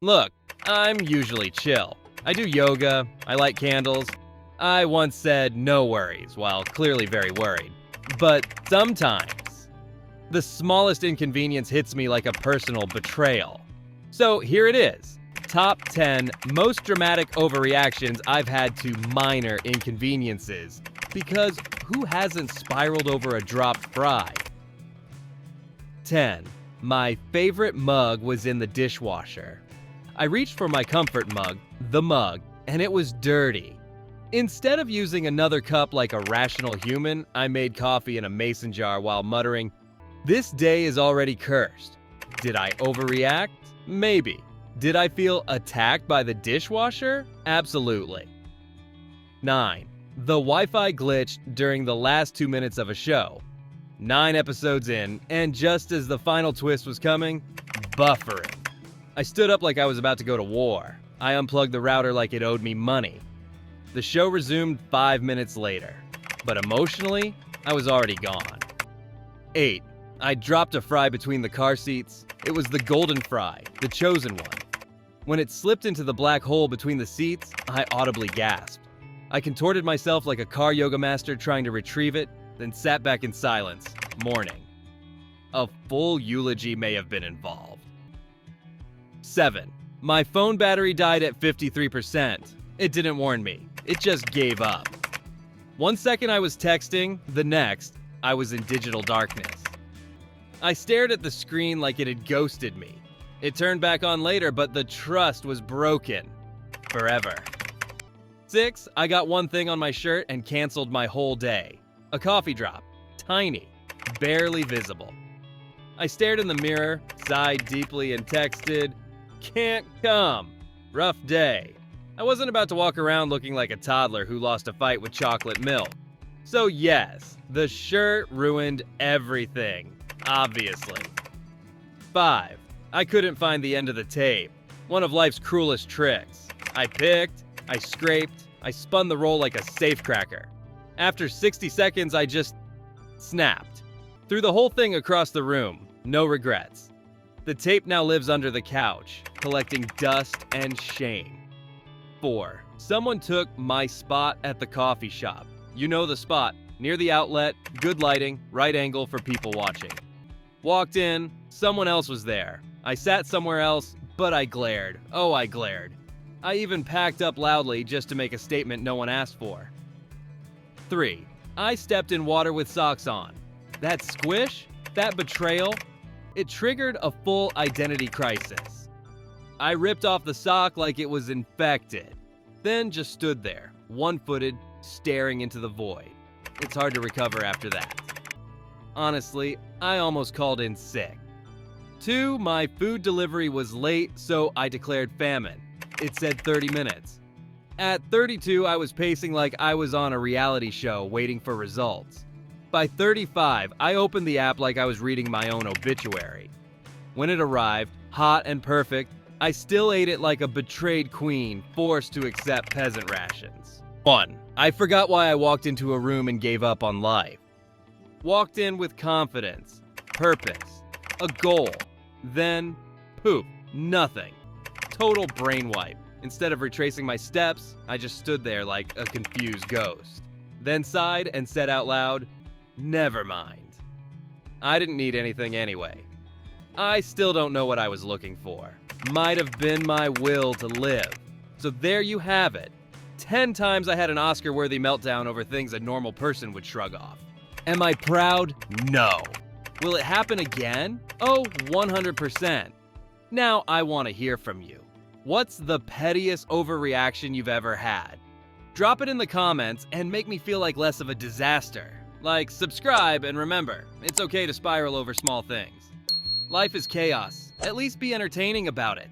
Look, I'm usually chill. I do yoga, I light candles. I once said no worries, while clearly very worried. But sometimes, the smallest inconvenience hits me like a personal betrayal. So here it is. Top 10 most dramatic overreactions I've had to minor inconveniences. Because who hasn't spiraled over a dropped fry? 10. My favorite mug was in the dishwasher. I reached for my comfort mug, the mug, and it was dirty. Instead of using another cup like a rational human, I made coffee in a mason jar while muttering, "This day is already cursed." Did I overreact? Maybe. Did I feel attacked by the dishwasher? Absolutely. 9. The Wi-Fi glitched during the last 2 minutes of a show. 9 episodes in, and just as the final twist was coming, buffering. I stood up like I was about to go to war. I unplugged the router like it owed me money. The show resumed 5 minutes later, but emotionally, I was already gone. 8. I dropped a fry between the car seats. It was the golden fry, the chosen one. When it slipped into the black hole between the seats, I audibly gasped. I contorted myself like a car yoga master trying to retrieve it, then sat back in silence, mourning. A full eulogy may have been involved. 7. My phone battery died at 53%. It didn't warn me. It just gave up. 1 second I was texting, the next, I was in digital darkness. I stared at the screen like it had ghosted me. It turned back on later, but the trust was broken. Forever. 6. I got one thing on my shirt and canceled my whole day. A coffee drop. Tiny. Barely visible. I stared in the mirror, sighed deeply, and texted, "Can't come. Rough day." I wasn't about to walk around looking like a toddler who lost a fight with chocolate milk. So yes, the shirt ruined everything. Obviously. 5. I couldn't find the end of the tape. One of life's cruelest tricks. I picked, I scraped, I spun the roll like a safecracker. After 60 seconds, I just snapped. Threw the whole thing across the room. No regrets. The tape now lives under the couch, collecting dust and shame. 4. Someone took my spot at the coffee shop. You know the spot. Near the outlet, good lighting, right angle for people watching. Walked in, someone else was there. I sat somewhere else, but I glared. Oh, I glared. I even packed up loudly just to make a statement no one asked for. 3. I stepped in water with socks on. That squish, that betrayal, it triggered a full identity crisis. I ripped off the sock like it was infected, then just stood there, one-footed, staring into the void. It's hard to recover after that. Honestly, I almost called in sick. 2. My food delivery was late, so I declared famine. It said 30 minutes. At 32, I was pacing like I was on a reality show waiting for results. By 35, I opened the app like I was reading my own obituary. When it arrived, hot and perfect, I still ate it like a betrayed queen forced to accept peasant rations. 1. I forgot why I walked into a room and gave up on life. Walked in with confidence, purpose, a goal. Then, poof, nothing. Total brain wipe. Instead of retracing my steps, I just stood there like a confused ghost. Then sighed and said out loud, "Never mind." I didn't need anything anyway. I still don't know what I was looking for. Might have been my will to live. So there you have it. 10 times I had an Oscar-worthy meltdown over things a normal person would shrug off. Am I proud? No. Will it happen again? Oh, 100%. Now I want to hear from you. What's the pettiest overreaction you've ever had? Drop it in the comments and make me feel like less of a disaster. Like, subscribe, and remember, it's okay to spiral over small things. Life is chaos. At least be entertaining about it.